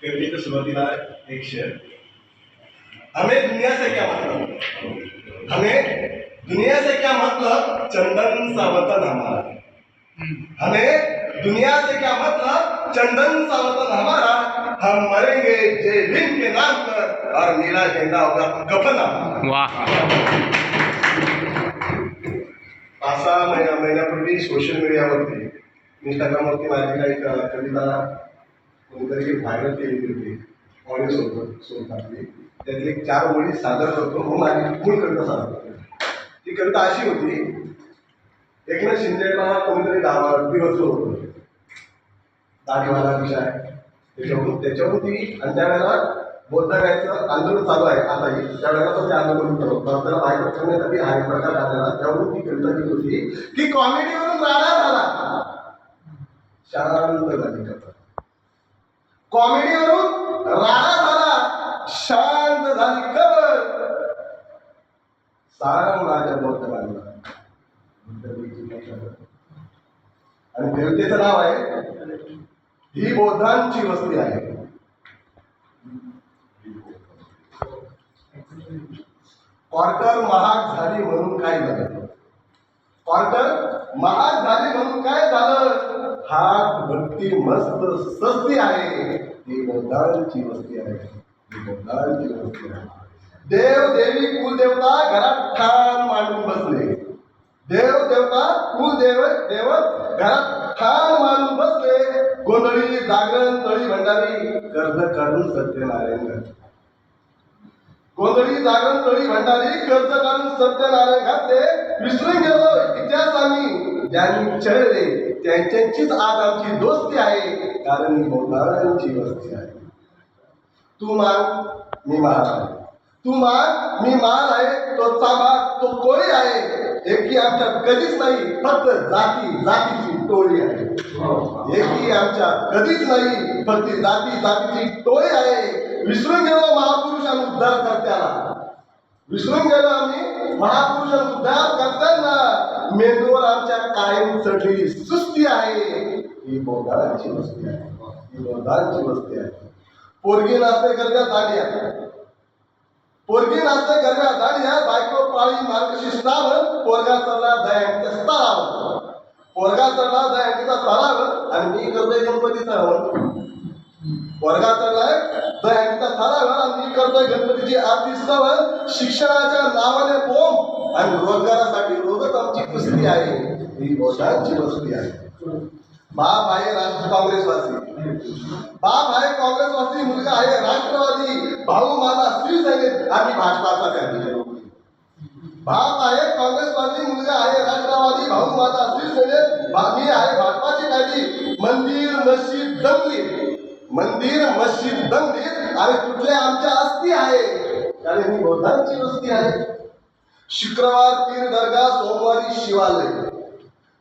कविते की सुरुवातीला एक शेर, हमें दुनिया से क्या मतलब, हमें दुनिया से क्या मतलब, चंदन सा वतन हमारा, हमें दुनिया से क्या मतलब, चंदन सा वतन हमारा, हम मरेंगे जय भीम के नाम पर और नीला झंडा होगा कफन हमारा। वाह। 5-6 महिन्यापूर्वी सोशल मीडियावरती इंस्टाग्रामवरती माझी काही कविता कोणीतरी व्हायरल केलेली होती, ऑडिओ सोबत त्यातली 4 ओळी सादर करतो, मग माझी मूळ कविता सादर करतो। ती कविता अशी होती, एकनाथ शिंदेला कोणीतरी दिवस होतं दाढीवाला विषय त्याच्यावरून ती, आणि त्यावेळेला बौद्धांचं आंदोलन चालू आहे आताही, त्यावेळेला तो ते आंदोलन करतो, त्याला बाहेर करण्यासाठी हा एक प्रकार आलेला, त्यावरून ती कविता जी होती की कॉमेडीवरून राडा झाला शांत झाली कथा, कॉमेडीवरून राडा झाला शांत झाली कबर, सारंग राजा बौद्ध बांधला, आणि कवितेचं नाव आहे ही बौद्धांची वस्ती आहे। क्वार्टर महाग झाली म्हणून काय झालं, क्वार्टर महाग झाली म्हणून काय झालं, हा भक्ती मस्त सस्ती आहे, ही बौद्धांची वस्ती आहे, ही बौद्धांची वस्ती आहे। देव देवी कुलदेवता घरात ठाण मांडून बसले, देव देवता कुलदेव देव घरात ठाण मांडून बसले, गोंधळी जागरण तळी भंडारी कर्ज काढून सत्यनारायण, गोंधळी जागरण तळी भंडारी कर्ज काढून सत्यनारायण घातले, विसरून गेलो इतिहास आम्ही ज्यांनी छळले त्यांच्याचीच आज आमची दोस्ती आहे, कारण ही बौद्धांची वस्ती आहे। तू मान मी मान आहे, तू मान मी मान आहे, तो चाबा तो कोळी आहे, एकी आमच्यात कधीच नाही फक्त जाती जातीची टोळी आहे, एकी आमच्या कधीच नाही फक्त जाती जातीची टोळी आहे। विसरून गेलो महापुरुषांना उद्धार करत्याला, विसरून गेलो आम्ही महापुरुषांना उद्धार करताना, मेंदूवर आमच्या कायम चढलेली सुस्ती आहे, ही बौद्धांची वस्ती आहे, ही बौद्धांची वस्ती आहे। पोरगी नाचते गरब्या दाढी आहे, पोरगी नाचते गरब्या दाढी आहे, बायको पाळी मार्गशीर्ष श्रावण, पोरगा चढला दयांच्या स्तरावर, पोरगा चढला दयांच्या स्तरावर, आणि मी करतोय गणपतीचा हवन, पोरगा चढलाय दयांच्या स्तरावर आणि मी करतोय गणपतीची आरती श्रवण, शिक्षणाच्या नावाने बोंब आणि रोजगारासाठी रोजच आमची कुस्ती आहे, ही बौद्धांची वस्ती आहे। बाप आहे राष्ट्र काँग्रेसवासी, बाप आहे काँग्रेसवासी, मुलगा आहे राष्ट्रवादी, भाऊ माझा शिवसैनिक आणि भाजपाचा कॅन्डिडेट, बाप आहे काँग्रेसवादी, मुलगा आहे राष्ट्रवादी, भाऊ माझा शिवसैनिक, मी आहे भाजपाची कॅन्डिडेट, मंदिर मस्जिद दंगलीत, मंदिर मस्जिद दंगलीत आणि कुठले आमच्या अस्थी आहे, कारण ही बौद्धांची वस्ती आहे। शुक्रवार पीर दर्गा, सोमवारी शिवालय,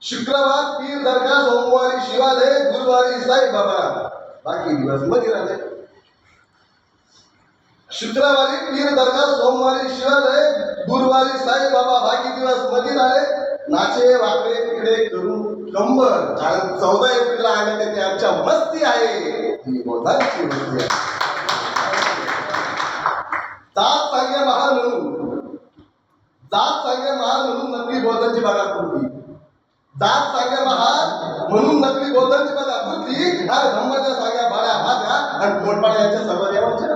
शुक्रवार पीर दर्गा, सोमवारी शिवालय, गुरुवारी साई बाबा, बाकी दिवस मंदिरात, शुक्रवारी पीर दर्गा, सोमवारी शिवालय, गुरुवारी साई बाबा, बाकी दिवस मंदिर आले, नाचे वाकडे तिकडे करून कंबर, कारण 14 एप्रिलला आले ते आमच्या मस्ती आहे, ही बौद्धांची वस्ती आहे। जात सांगे महान म्हणून, जात सांगे महान म्हणून नकली बौद्धांची बघापूर्ती, जात सांगे महान म्हणून नकली बौद्धांची बघापूर्ती, आणि धम्माच्या सांग्या बाळ्या भात्या आणि पोटपाड्याच्या सर्व देवांच्या,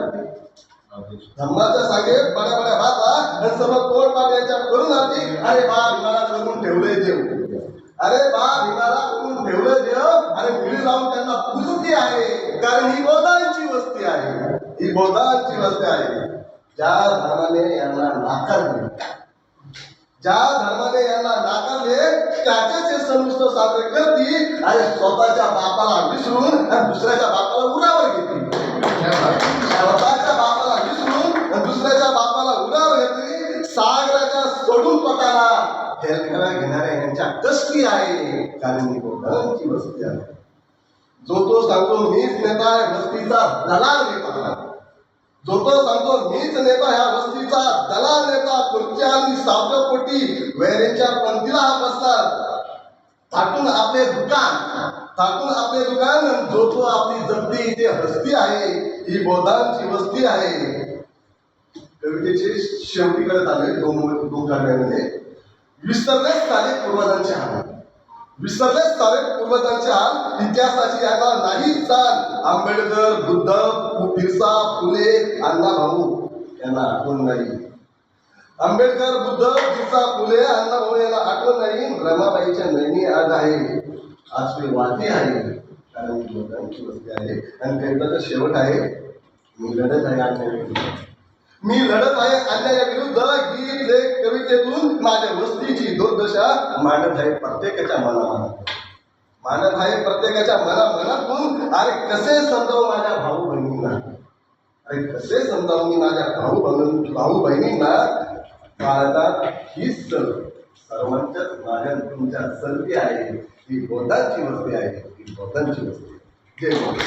धम्माच्या सांगे बड्या बड्या भाता आणि सर्व पोटपाड्याच्या करून आधी, अरे बा भीमाला करून ठेवले देव, अरे बा भीमाला करून ठेवले देव, अरे मिळी जाऊन त्यांना पुजती आहे, कारण ही बौद्धांची वस्ती आहे, ही बौद्धांची वस्ती आहे। ज्या धर्माने यांना नाकारले, ज्या धर्माने यांना नाकारले त्याचे सण उत्सव साजरे करती, आणि स्वतःच्या बापाला विसरून आणि दुसऱ्याच्या बापाला उरावर घेतली, स्वतःच्या बापाला विसरून आणि दुसऱ्याच्या बापाला उरावर घेतली, सागराच्या सोडून पटाला हेलखेळा घेणाऱ्या यांच्या कष्टी आहे, कारण ही बौद्धांची वस्ती आहे। जो तो सांगतो मीच नेता आहे वस्तीचा दलाल नेता, जो तो सांगतो मीच नेता ह्या वस्तीचा दलाल नेता, खुर्च्या आणि सावपोटी वैरेच्या पंथीला हा बसतात, थाटून आपले दुकान, टाकून आपले दुकान जो तो आपली जप्ती इथे हस्ती आहे, ही बौद्धांची वस्ती आहे. कवितेचे शेवटीकडे आले दोन काव्यामध्ये. विसरले सारे पूर्वजांचे हाल, विसरले सारे पूर्वजांचे हाल, इतिहासाची याला नाही जाण. आंबेडकर, बुद्ध, बिरसा, फुले, अण्णाभाऊ यांना आठवण नाही. आंबेडकर, बुद्ध, बिरसा, फुले, अण्णाभाऊ यांना आठवण नाही. रमाबाईच्या नयनी आज आहे, आज ते वाती आहे, कारण बौद्धांची वस्ती आहे. आणि कविताचा शेवट आहे, मी लढत आहे अन्यायाविरुद्ध, मी लढत आहे अन्यायाविरुद्ध. गीत लेख कवितेतून माझ्या वस्तीची दुर्दशा मांडत आहे प्रत्येकाच्या मनामनात, मांडत आहे प्रत्येकाच्या मनामनातून. अरे कसे समजावू माझ्या भाऊ बहिणींना, अरे कसे समजावू मी माझ्या भाऊ बहिणींना. भारतात ही सर्वांच्याच माझ्या तुमच्या सर्दी आहे, ही बौद्धांची वस्ती आहे, ही बौद्धांची वस्ती. जय बौद्ध.